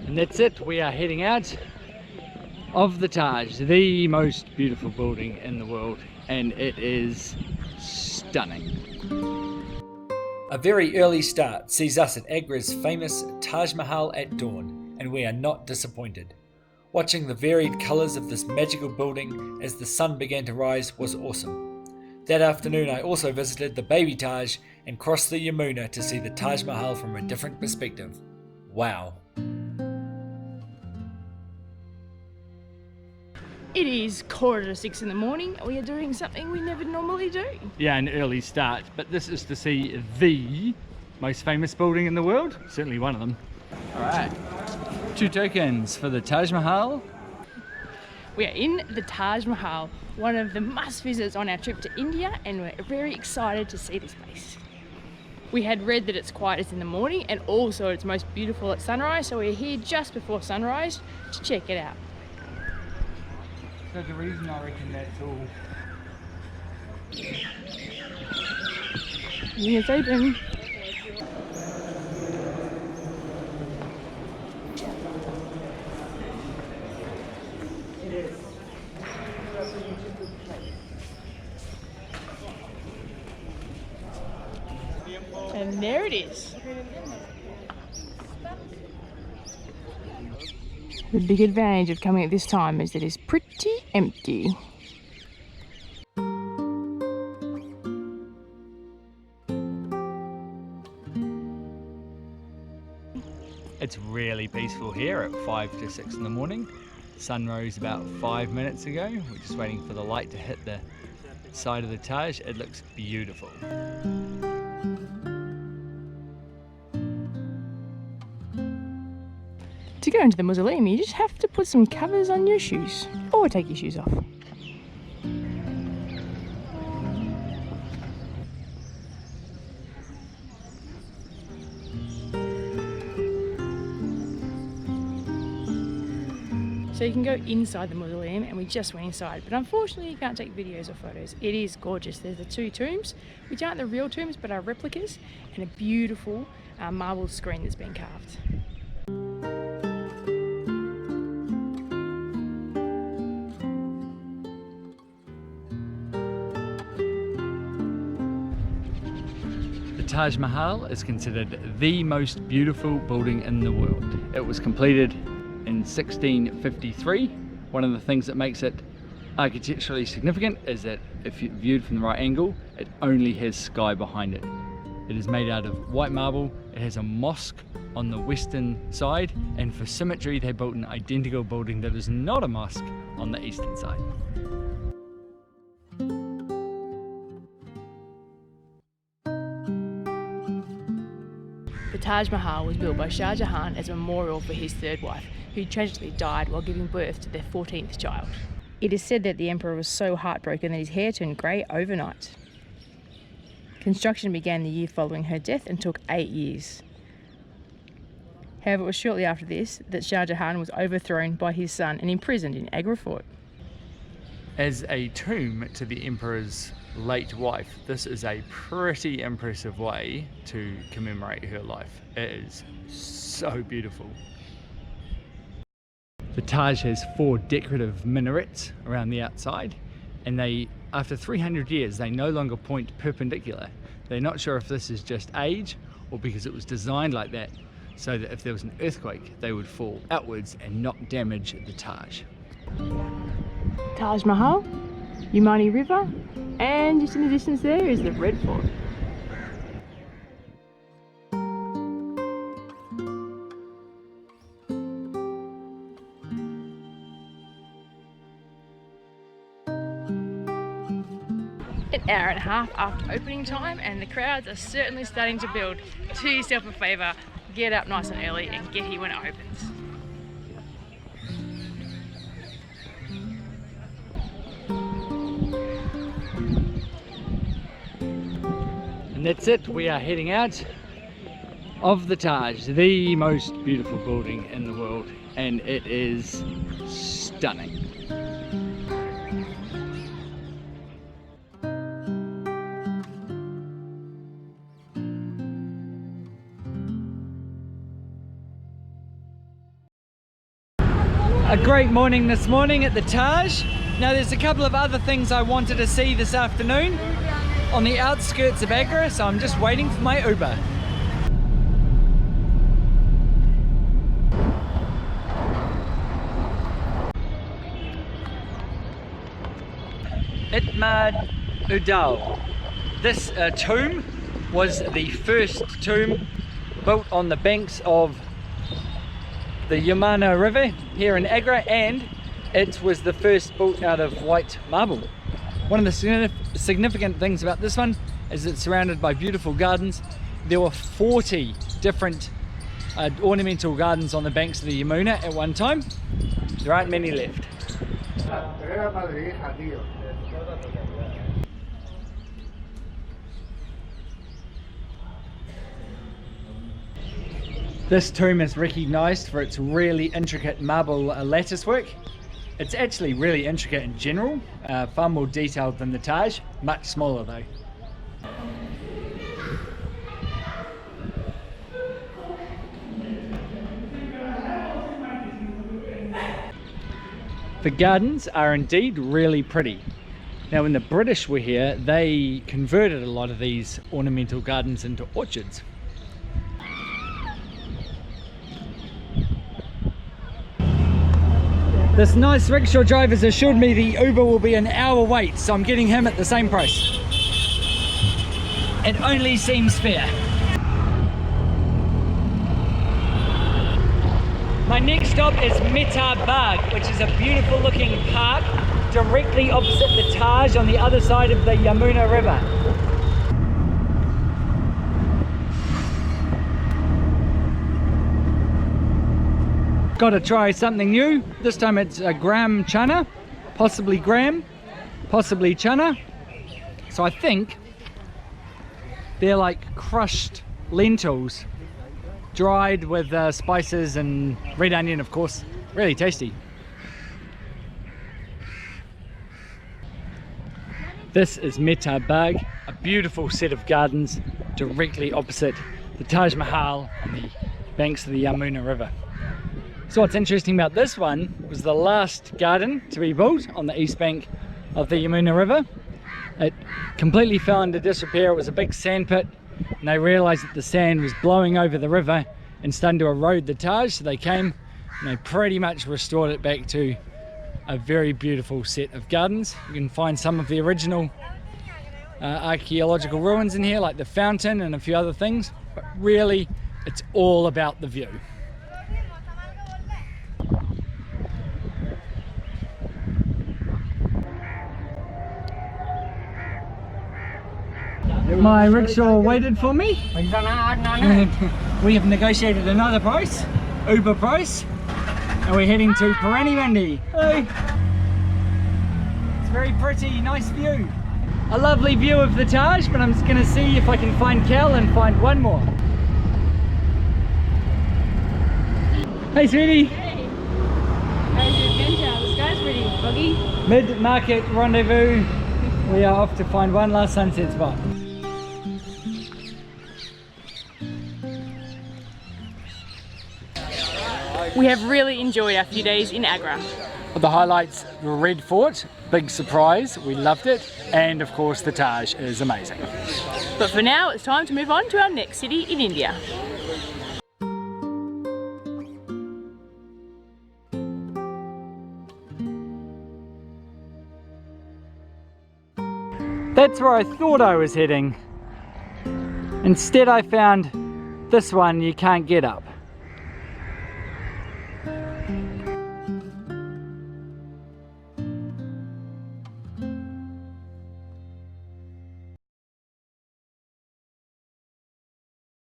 And that's it, we are heading out of the Taj, the most beautiful building in the world, and it is stunning. A very early start sees us at Agra's famous Taj Mahal at dawn, and we are not disappointed. Watching the varied colours of this magical building as the sun began to rise was awesome. That afternoon I also visited the baby Taj and crossed the Yamuna to see the Taj Mahal from a different perspective. Wow. It is 5:45 in the morning. We are doing something we never normally do. Yeah, an early start, but this is to see the most famous building in the world, certainly one of them. Alright, 2 tokens for the Taj Mahal. We are in the Taj Mahal, one of the must visits on our trip to India, and we're very excited to see this place. We had read that it's quietest in the morning and also it's most beautiful at sunrise, so we're here just before sunrise to check it out. So the reason I reckon that's all... It's open. And there it is. The big advantage of coming at this time is that it's pretty empty. It's really peaceful here at 5 to 6 in the morning. The sun rose about 5 minutes ago. We're just waiting for the light to hit the side of the Taj. It looks beautiful. To go into the mausoleum, you just have to put some covers on your shoes or take your shoes off. So you can go inside the mausoleum, and we just went inside, but unfortunately you can't take videos or photos. It is gorgeous. There's the 2 tombs, which aren't the real tombs but are replicas, and a beautiful marble screen that's been carved. The Taj Mahal is considered the most beautiful building in the world. It was completed in 1653. One of the things that makes it architecturally significant is that if you viewed from the right angle, it only has sky behind it. It is made out of white marble. It has a mosque on the western side, and for symmetry they built an identical building that is not a mosque on the eastern side. The Taj Mahal was built by Shah Jahan as a memorial for his 3rd wife, who tragically died while giving birth to their 14th child. It is said that the emperor was so heartbroken that his hair turned grey overnight. Construction began the year following her death and took 8 years. However, it was shortly after this that Shah Jahan was overthrown by his son and imprisoned in Agra fort. As a tomb to the emperor's late wife, this is a pretty impressive way to commemorate her life. It is so beautiful. The Taj has 4 decorative minarets around the outside, and they, after 300 years, they no longer point perpendicular. They're not sure if this is just age or because it was designed like that so that if there was an earthquake they would fall outwards and not damage the Taj. Taj Mahal, Yamuna River, and just in the distance there is the Red Fort. An hour and a half after opening time, and the crowds are certainly starting to build. Do yourself a favour, get up nice and early and get here when it opens. And that's it, we are heading out of the Taj, the most beautiful building in the world, and it is stunning. A great morning this morning at the Taj. Now there's a couple of other things I wanted to see this afternoon on the outskirts of Agra, so I'm just waiting for my Uber. Itmad-Ud-Daula. This tomb was the first tomb built on the banks of the Yamuna river here in Agra, and it was the first built out of white marble. One of the significant things about this one is it's surrounded by beautiful gardens. There were 40 different ornamental gardens on the banks of the Yamuna at one time. There aren't many left. This tomb is recognised for its really intricate marble lattice work. It's actually really intricate in general, far more detailed than the Taj, much smaller though. The gardens are indeed really pretty. Now when the British were here, they converted a lot of these ornamental gardens into orchards. This nice rickshaw driver's assured me the Uber will be an hour wait, so I'm getting him at the same price. It only seems fair. My next stop is Mehtab Bagh, which is a beautiful looking park directly opposite the Taj on the other side of the Yamuna river. Got to try something new. This time it's a gram chana, possibly gram, possibly chana. So I think they're like crushed lentils, dried with spices and red onion, of course. Really tasty. This is Mehtab Bagh, a beautiful set of gardens directly opposite the Taj Mahal on the banks of the Yamuna river. So what's interesting about this one was the last garden to be built on the east bank of the Yamuna river. It completely fell into disrepair. It was a big sand pit, and they realized that the sand was blowing over the river and starting to erode the Taj, so they came and they pretty much restored it back to a very beautiful set of gardens. You can find some of the original archaeological ruins in here, like the fountain and a few other things, but really it's all about the view. My rickshaw waited for me. We have negotiated another price, Uber price, and we're heading to Purani Mandi. Hey. It's very pretty, nice view. A lovely view of the Taj, but I'm just going to see if I can find Cal and find one more. Hey sweetie. Hey. How's your adventure? The sky's pretty foggy. Mid-market rendezvous. We are off to find one last sunset spot. We have really enjoyed our few days in Agra. The highlights, the Red Fort, big surprise, we loved it, and of course the Taj is amazing. But for now, it's time to move on to our next city in India. That's where I thought I was heading. Instead I found this one you can't get up.